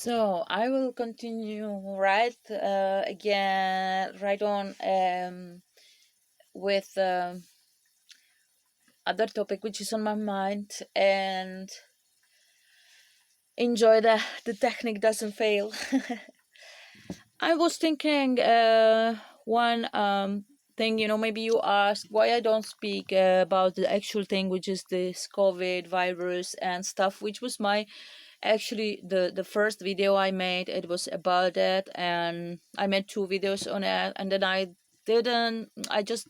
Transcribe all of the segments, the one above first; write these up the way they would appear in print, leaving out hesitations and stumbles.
So I will continue right on with other topic which is on my mind and enjoy the technique doesn't fail. I was thinking one thing, maybe you ask why I don't speak about the actual thing, which is this COVID virus and stuff, which was my actually the first video I made. It was about it, and I made two videos on it, and then I just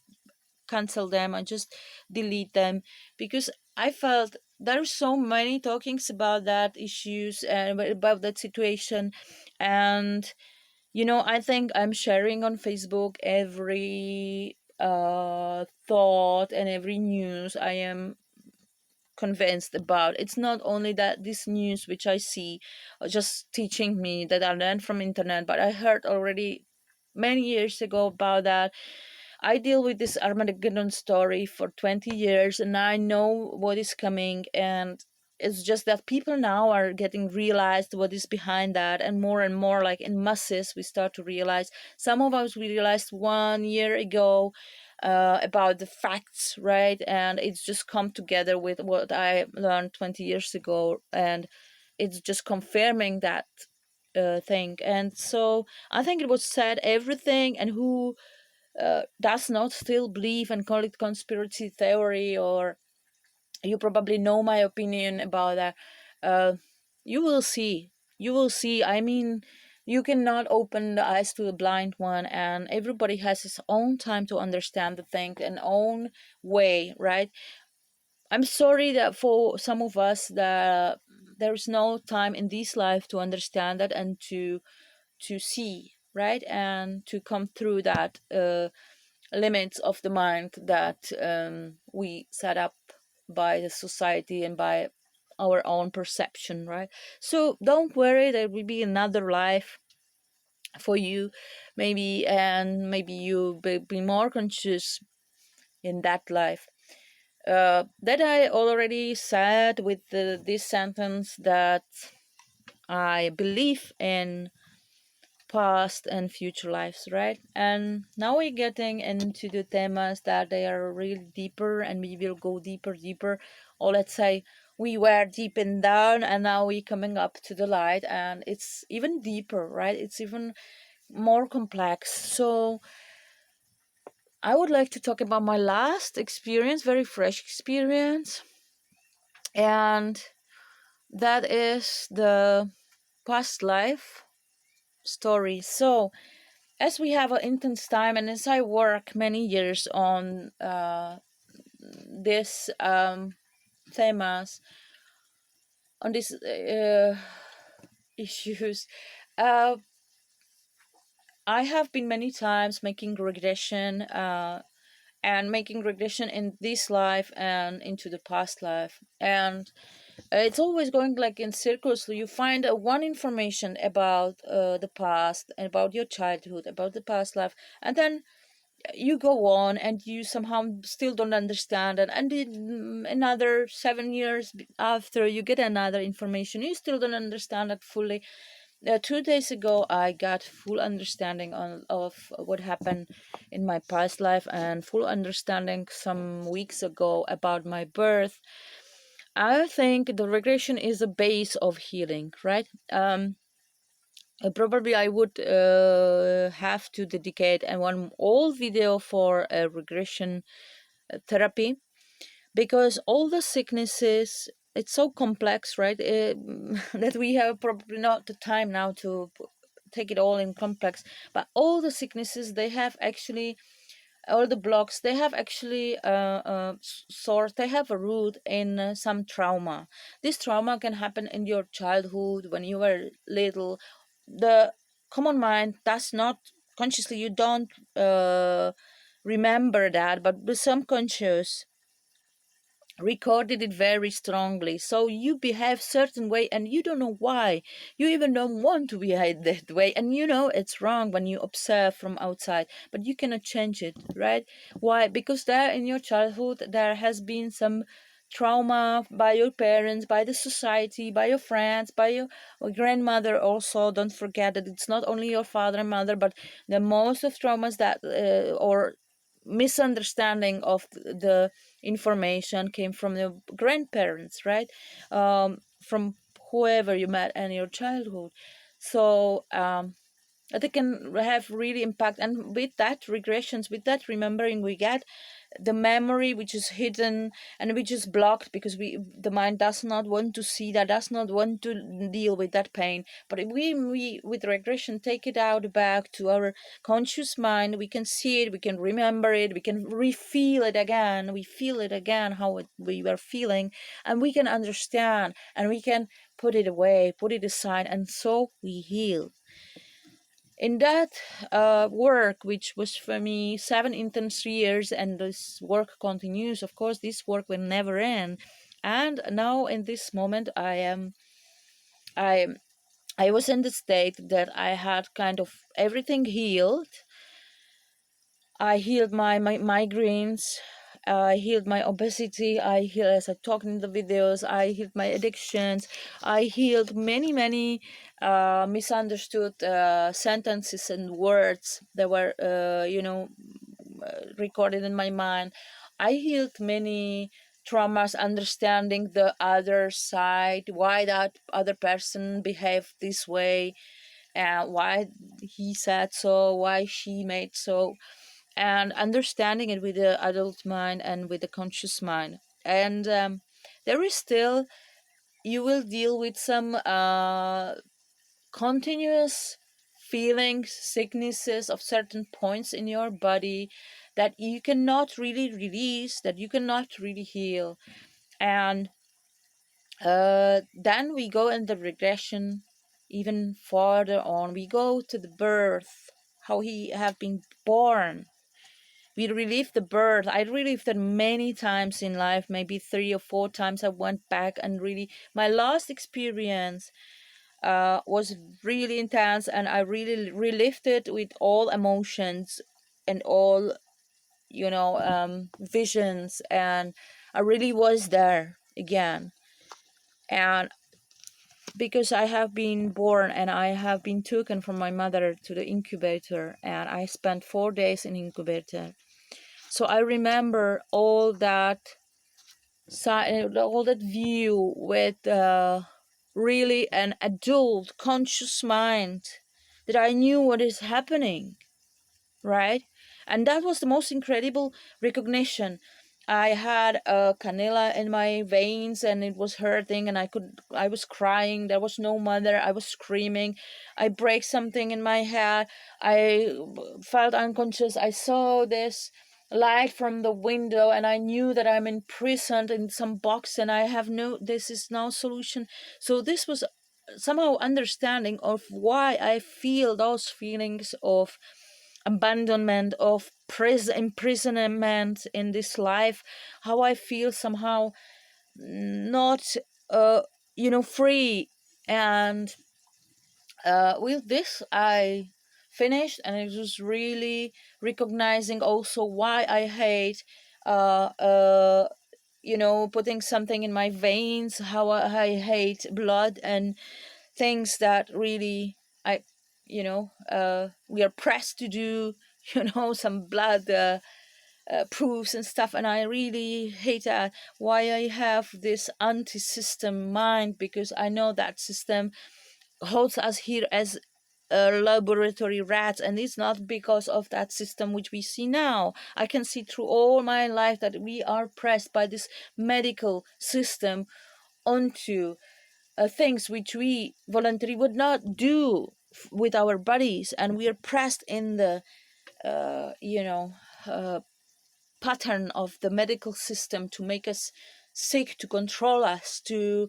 cancel them. I just delete them because I felt there's so many talkings about that issues and about that situation. And I think I'm sharing on Facebook every thought and every news I am convinced about. It's not only that this news which I see just teaching me that I learned from internet, but I heard already many years ago about that. I deal with this Armageddon story for 20 years and I know what is coming, and it's just that people now are getting realized what is behind that, and more like in masses we start to realize. Some of us we realized 1 year ago about the facts, right? And it's just come together with what I learned 20 years ago, and it's just confirming that thing. And so I think it was said everything, and who does not still believe and call it conspiracy theory, or you probably know my opinion about that. uh, you will see. You will see. I mean, you cannot open the eyes to the blind one, and everybody has his own time to understand the thing and own way, right? I'm sorry that for some of us that there's no time in this life to understand that and to see, right, and to come through that limits of the mind that we set up by the society and by our own perception, right? So don't worry, there will be another life for you, maybe, and maybe you be more conscious in that life. That I already said with this sentence that I believe in past and future lives, right? And now we're getting into the themas that they are really deeper, and we will go deeper, or let's say we were deep in down and now we're coming up to the light, and it's even deeper, right? It's even more complex. So I would like to talk about my last experience, very fresh experience, and that is the past life story. So as we have an intense time, and as I work many years on this themas, on these issues, uh, I have been many times making regression, and making regression in this life and into the past life, and it's always going like in circles. So you find one information about the past, about your childhood, about the past life, and then you go on and you somehow still don't understand it, and in another 7 years after you get another information, you still don't understand it fully. 2 days ago I got full understanding of what happened in my past life, and full understanding some weeks ago about my birth. I think the regression is a base of healing, right? Probably I would have to dedicate one whole video for regression therapy, because all the sicknesses, it's so complex, right? That we have probably not the time now to take it all in complex. But all the sicknesses, they have actually, all the blocks, they have actually source, they have a root in some trauma. This trauma can happen in your childhood when you were little. The common mind does not consciously, you don't remember that, but the subconscious recorded it very strongly, so you behave certain way and you don't know why. You even don't want to behave that way, and it's wrong when you observe from outside, but you cannot change it, right? Why? Because there in your childhood there has been some trauma by your parents, by the society, by your friends, by your grandmother also. Don't forget that it's not only your father and mother, but the most of traumas that or misunderstanding of the information came from the grandparents, right? From whoever you met in your childhood. So that can have really impact, and with that regressions, with that remembering, we get the memory which is hidden and which is blocked, because the mind does not want to see that, does not want to deal with that pain. But if we with regression take it out back to our conscious mind, we can see it, we can remember it, we can re-feel it again, we feel it again how we were feeling, and we can understand, and we can put it away, put it aside, and so we heal. In that work, which was for me 7 intense years, and this work continues, of course, this work will never end. And now in this moment, I I was in the state that I had kind of everything healed. I healed my migraines. I healed my obesity. I healed, as I talked in the videos, I healed my addictions. I healed many misunderstood sentences and words that were, recorded in my mind. I healed many traumas, understanding the other side, why that other person behaved this way, and why he said so, why she made so, and understanding it with the adult mind and with the conscious mind. And there is still, you will deal with some continuous feelings, sicknesses of certain points in your body that you cannot really release, that you cannot really heal. And then we go in the regression even further on. We go to the birth, how he have been born. We relive the birth. I relived it many times in life, maybe 3 or 4 times. I went back and really, my last experience was really intense, and I really relived it with all emotions and all, visions, and I really was there again. And because I have been born and I have been taken from my mother to the incubator, and I spent 4 days in incubator. So I remember all that view with really an adult conscious mind, that I knew what is happening, right? And that was the most incredible recognition. I had a cannula in my veins and it was hurting, and I was crying. There was no mother. I was screaming. I break something in my head. I felt unconscious. I saw this light from the window and I knew that I'm imprisoned in some box and this is no solution. So this was somehow understanding of why I feel those feelings of abandonment, of imprisonment in this life, how I feel somehow not free. And with this I finished, and it was really recognizing also why I hate putting something in my veins, how I hate blood and things that really I we are pressed to do, some blood proofs and stuff, and I really hate that. Why I have this anti-system mind, because I know that system holds us here as laboratory rats, and it's not because of that system which we see now. I can see through all my life that we are pressed by this medical system onto things which we voluntarily would not do with our bodies, and we are pressed in the pattern of the medical system to make us sick, to control us, to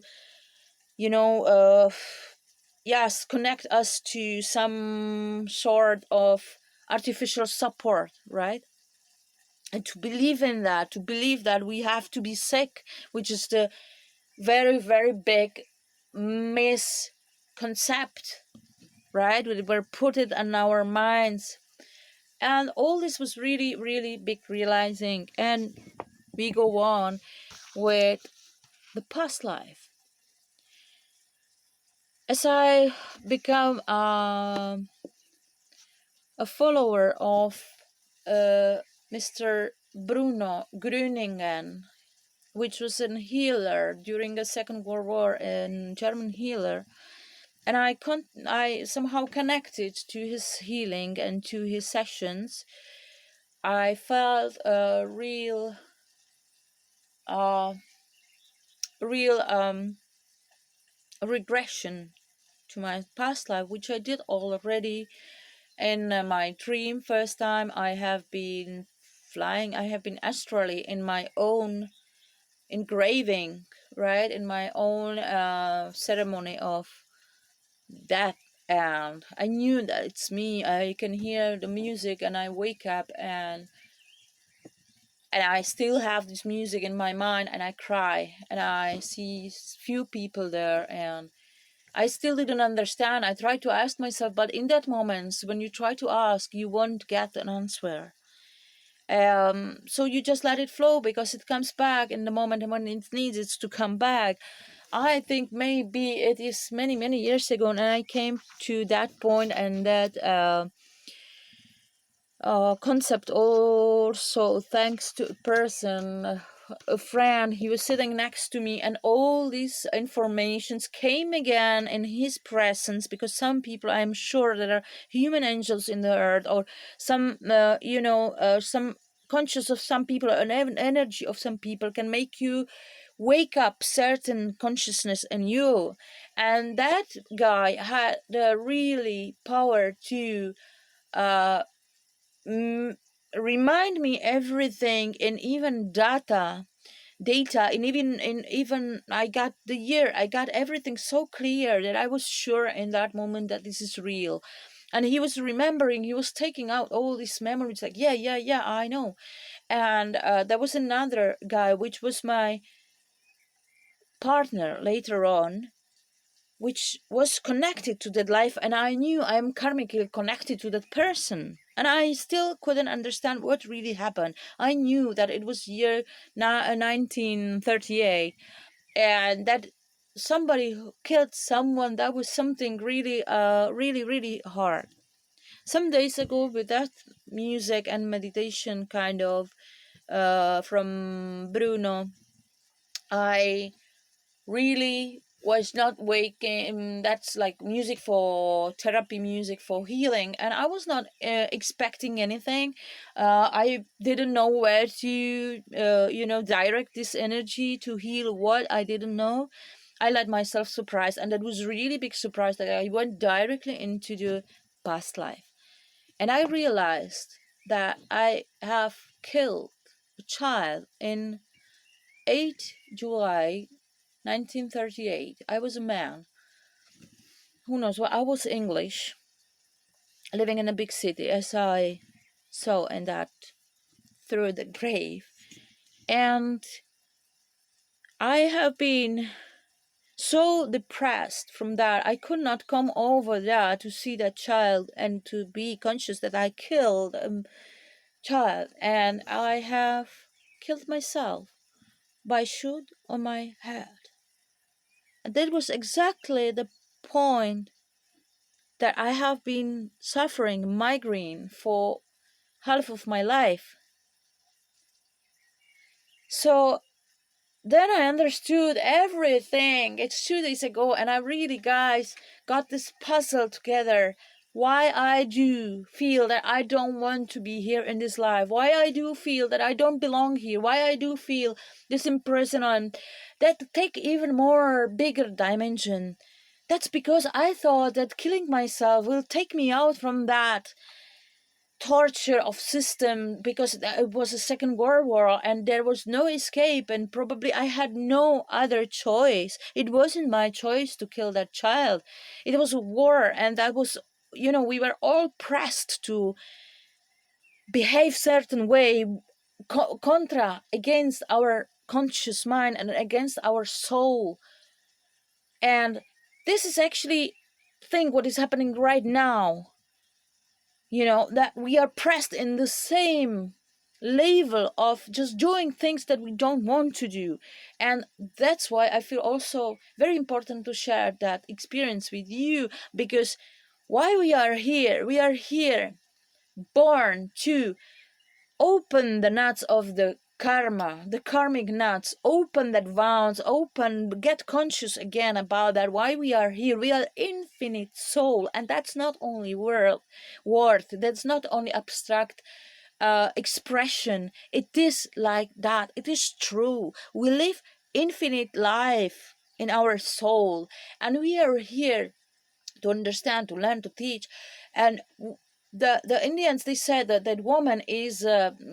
yes, connect us to some sort of artificial support, right? And to believe in that, to believe that we have to be sick, which is the very, very big misconcept, right? We were put it in our minds. And all this was really, really big realizing. And we go on with the past life. As I become a follower of Mr. Bruno Gröningen, which was a healer during the Second World War, a German healer, and I somehow connected to his healing and to his sessions. I felt a uh, real regression to my past life, which I did already in my dream. First time I have been flying, I have been astrally in my own engraving, right, in my own ceremony of death. And I knew that it's me. I can hear the music and I wake up, and I still have this music in my mind, and I cry, and I see few people there, and I still didn't understand. I tried to ask myself, but in that moment, when you try to ask, you won't get an answer. So you just let it flow, because it comes back in the moment when it needs it to come back. I think maybe it is many, many years ago, and I came to that point and that concept also thanks to a person, a friend. He was sitting next to me, and all these informations came again in his presence, because some people, I'm sure, there are human angels in the earth, or some some conscious of some people, an energy of some people can make you wake up certain consciousness in you. And that guy had the really power to uh remind me everything, in even data, and even I got the year, I got everything so clear that I was sure in that moment that this is real. And he was remembering, he was taking out all these memories, like, yeah, yeah, yeah, I know. And there was another guy, which was my partner later on, which was connected to that life, and I knew I'm karmically connected to that person, and I still couldn't understand what really happened. I knew that it was year 1938, and that somebody who killed someone, that was something really really, really hard. Some days ago, with that music and meditation kind of from Bruno, I really was not waking. That's like music for therapy, music for healing, and I was not expecting anything. I didn't know where to direct this energy to heal what I didn't know. I let myself surprise, and that was really big surprise, that I went directly into the past life, and I realized that I have killed a child in 8 July 1938. I was a man. Who knows? Well, I was English, living in a big city, as I saw in that Through the Grave. And I have been so depressed from that. I could not come over there to see that child and to be conscious that I killed a child. And I have killed myself by shoot on my head. And that was exactly the point that I have been suffering migraine for half of my life. So then I understood everything. It's 2 days ago, and I really, guys, got this puzzle together. Why I do feel that I don't want to be here in this life. Why I do feel that I don't belong here. Why I do feel this imprisonment. That take even more bigger dimension. That's because I thought that killing myself will take me out from that torture of system, because it was a second world war and there was no escape, and probably I had no other choice. It wasn't my choice to kill that child. It was a war, and that was, we were all pressed to behave certain way, contra against our conscious mind and against our soul. And this is actually thing what is happening right now, that we are pressed in the same level of just doing things that we don't want to do. And that's why I feel also very important to share that experience with you, because why we are here born to open the nuts of the karma, the karmic nuts, open that wounds, open, get conscious again about that, why we are here. We are infinite soul, and that's not only worth, that's not only abstract expression. It is like that. It is true. We live infinite life in our soul, and we are here to understand, to learn, to teach. And the Indians, they said that woman is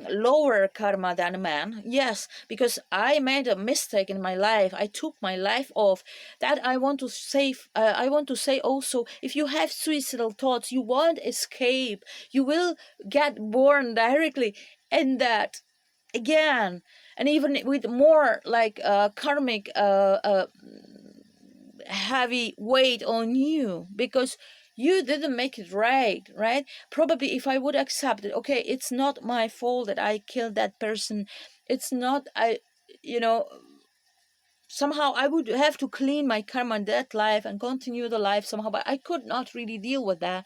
lower karma than a man. Yes, because I made a mistake in my life. I took my life off. That I want to save. I want to say also, if you have suicidal thoughts, you won't escape. You will get born directly in that again, and even with more like karmic heavy weight on you, because you didn't make it right. Probably if I would accept it, okay, it's not my fault that I killed that person, it's not, I, you know, somehow I would have to clean my karma in that life and continue the life somehow, but I could not really deal with that.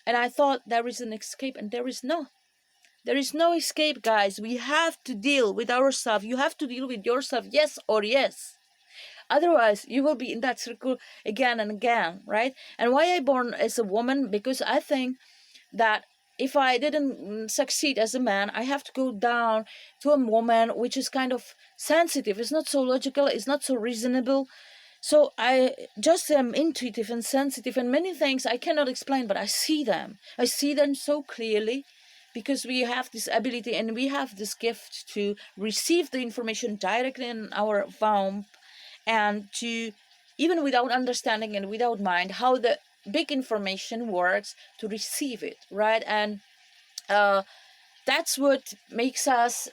And I thought there is an escape, and there is no escape, guys. We have to deal with ourselves. You have to deal with yourself, yes or yes. Otherwise, you will be in that circle again and again, right? And why I born as a woman? Because I think that if I didn't succeed as a man, I have to go down to a woman, which is kind of sensitive. It's not so logical. It's not so reasonable. So I just am intuitive and sensitive, and many things I cannot explain, but I see them. I see them so clearly, because we have this ability and we have this gift to receive the information directly in our womb, and to, even without understanding and without mind how the big information works, to receive it, right? And uh, that's what makes us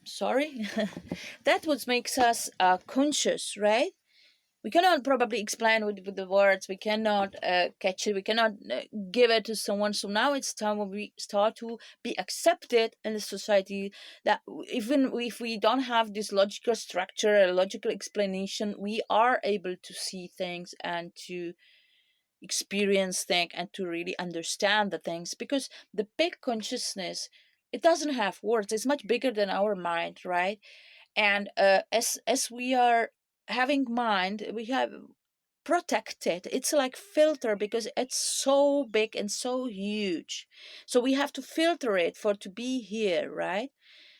sorry that what makes us conscious, right? We cannot probably explain with the words, we cannot catch it, we cannot give it to someone. So now it's time when we start to be accepted in the society, that even if we don't have this logical structure, a logical explanation, we are able to see things and to experience things and to really understand the things, because the big consciousness, it doesn't have words, it's much bigger than our mind, right? And as we are having mind, we have protected, it's like filter, because it's so big and so huge. So we have to filter it for to be here, right?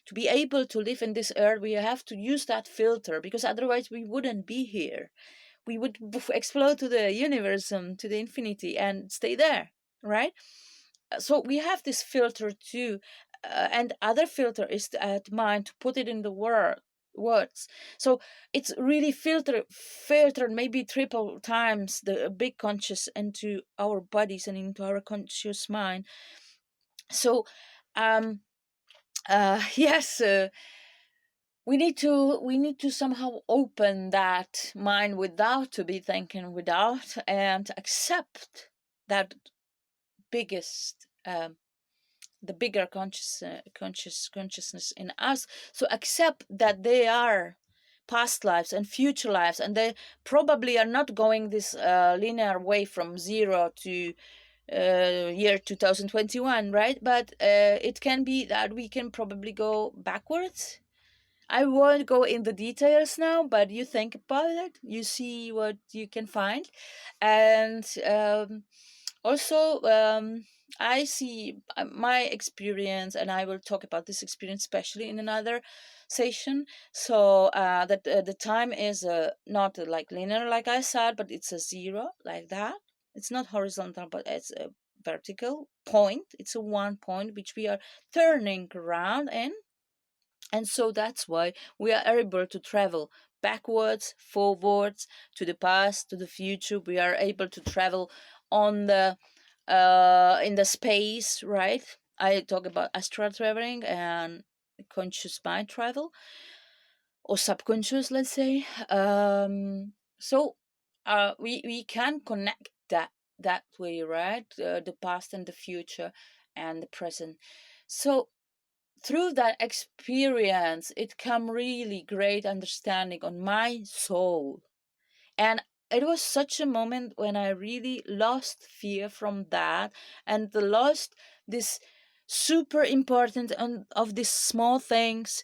To be able to live in this earth, we have to use that filter, because otherwise we wouldn't be here. We would explode to the universe, to the infinity, and stay there, right? So we have this filter too, and other filter is at mind to put it in the words. So it's really filtered maybe triple times the big conscious into our bodies and into our conscious mind. So um yes, we need to somehow open that mind without to be thinking without, and accept that biggest the bigger consciousness in us. So accept that they are past lives and future lives, and they probably are not going this linear way from zero to year 2021, right? But it can be that we can probably go backwards. I won't go in the details now, but you think about it, you see what you can find. And also, I see my experience, and I will talk about this experience especially in another session. So that the time is not like linear, like I said, but it's a zero, like that. It's not horizontal, but it's a vertical point. It's a one point which we are turning around in. And so that's why we are able to travel backwards, forwards, to the past, to the future. We are able to travel on the in the space, right? I talk about astral traveling and conscious mind travel, or subconscious, let's say. So we can connect that way, right? The past and the future, and the present. So through that experience, it come really great understanding on my soul. And it was such a moment when I really lost fear from that, and lost this super important of these small things,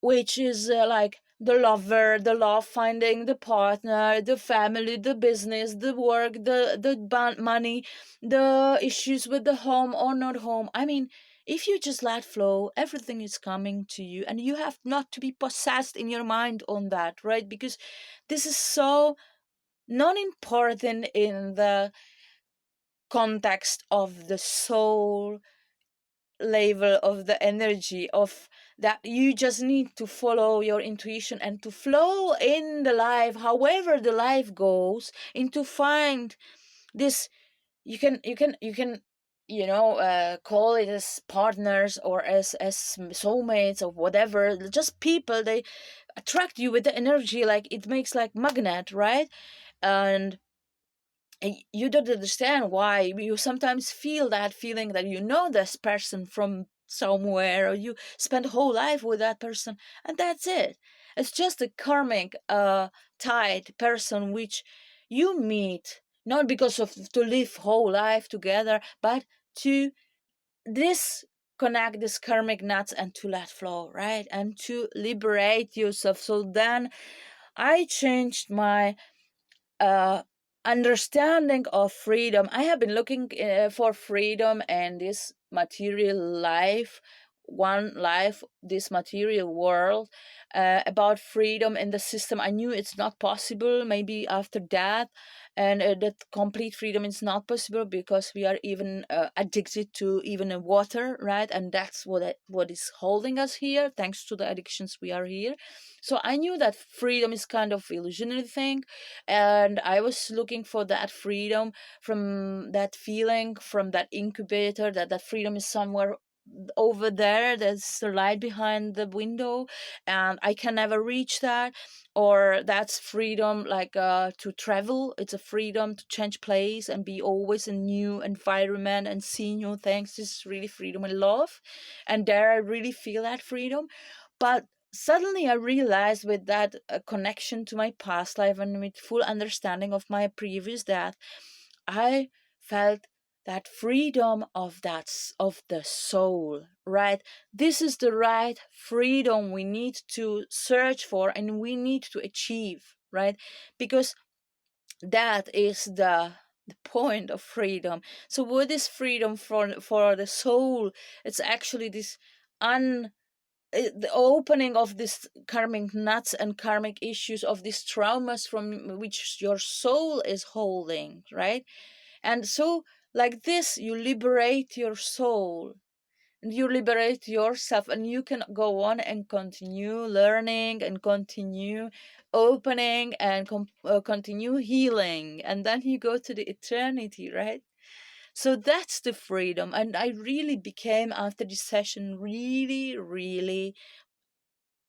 which is like the lover, the love finding, the partner, the family, the business, the work, the money, the issues with the home or not home. I mean, if you just let flow, everything is coming to you, and you have not to be possessed in your mind on that, right? Because this is so non important in the context of the soul level of the energy of that. You just need to follow your intuition and to flow in the life, however the life goes, and to find this. You can call it as partners or as soulmates or whatever, just people. They attract you with the energy, like it makes like magnet, right? And you don't understand why. You sometimes feel that feeling that you know this person from somewhere, or you spend a whole life with that person, and that's it. It's just a karmic tied person which you meet, not because of to live whole life together, but to this connect this karmic knots and to let flow, right? And to liberate yourself. So then I changed my uh, understanding of freedom. I have been looking for freedom and this material life, one life, this material world, about freedom in the system. I knew it's not possible, maybe after death, and that complete freedom is not possible because we are even addicted to even water, right? And that's what is holding us here. Thanks to the addictions, we are here. So I knew that freedom is kind of illusionary thing, and I was looking for that freedom, from that feeling, from that incubator, that freedom is somewhere over there. There's the light behind the window, and I can never reach that. Or that's freedom, like to travel. It's a freedom to change place and be always in new environment and see new things. This is really freedom and love, and there I really feel that freedom. But suddenly I realized, with that connection to my past life and with full understanding of my previous death, I felt that freedom of of the soul, right? This is the right freedom we need to search for and we need to achieve, right? Because that is the point of freedom. So what is freedom for the soul? It's actually this un the opening of this karmic nuts and karmic issues, of these traumas from which your soul is holding, right? And so, like this, you liberate your soul and you liberate yourself, and you can go on and continue learning and continue opening and continue healing, and then you go to the eternity, right? So that's the freedom. And I really became, after this session, really, really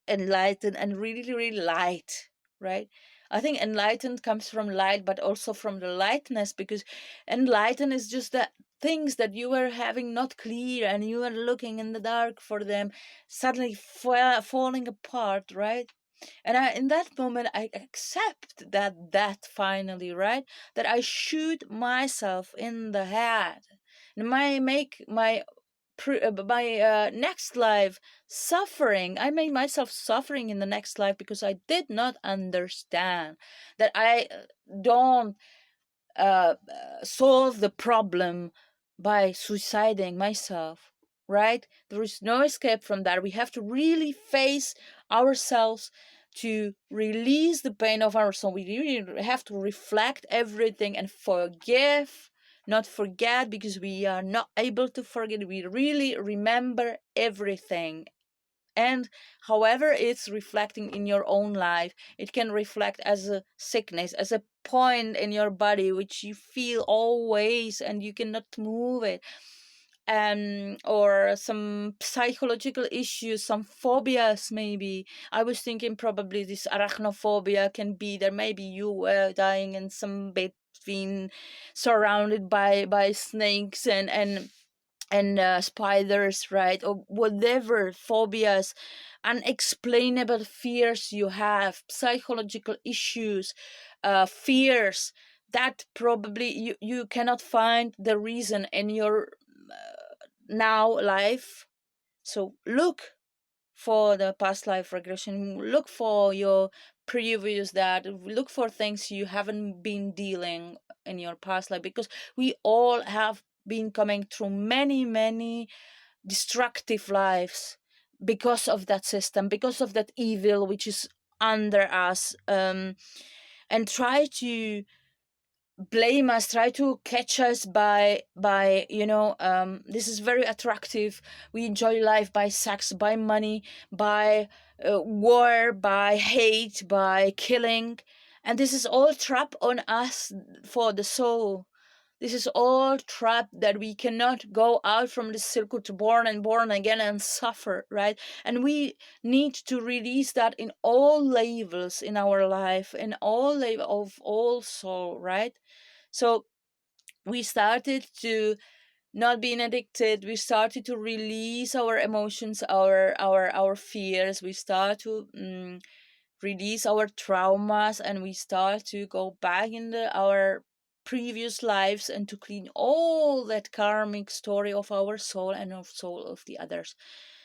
enlightened and really, really light, right? I think enlightened comes from light, but also from the lightness, because enlightened is just that things that you were having not clear and you were looking in the dark for them suddenly falling apart, right? And in that moment, I accept that finally, right? That I shoot myself in the head and make my my next life suffering. I made myself suffering in the next life because I did not understand that I don't solve the problem by suiciding myself, right? There is no escape from that. We have to really face ourselves to release the pain of our soul. We really have to reflect everything and forgive, not forget, because we are not able to forget. We really remember everything. And however it's reflecting in your own life, it can reflect as a sickness, as a point in your body which you feel always and you cannot move it, or some psychological issues, some phobias. Maybe I was thinking probably this arachnophobia can be there. Maybe you were dying in some bed, being surrounded by snakes and and spiders, right? Or whatever phobias, unexplainable fears you have, psychological issues, fears that probably you cannot find the reason in your now life. So look for the past life regression, look for your previous, that look for things you haven't been dealing in your past life, because we all have been coming through many destructive lives because of that system, because of that evil which is under us, and try to blame us, try to catch us by this is very attractive, we enjoy life by sex, by money, by war, by hate, by killing, and this is all trap on us for the soul. This is all trap that we cannot go out from the circuit, born and born again and suffer, right? And we need to release that in all levels in our life, in all level of all soul, right? So we started to not being addicted, we started to release our emotions, our fears, we start to release our traumas, and we start to go back in our previous lives and to clean all that karmic story of our soul and of soul of the others.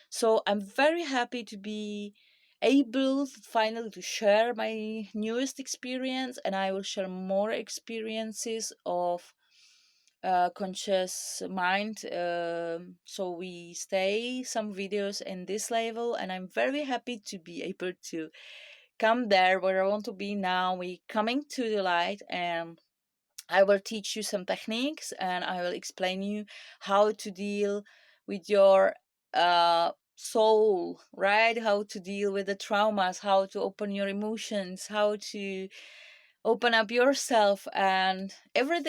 So I'm very happy to be able finally to share my newest experience, and I will share more experiences of conscious mind. So we stay some videos in this level, and I'm very happy to be able to come there where I want to be now. We coming to the light, and I will teach you some techniques, and I will explain you how to deal with your soul, right? How to deal with the traumas, how to open your emotions, how to open up yourself, and everything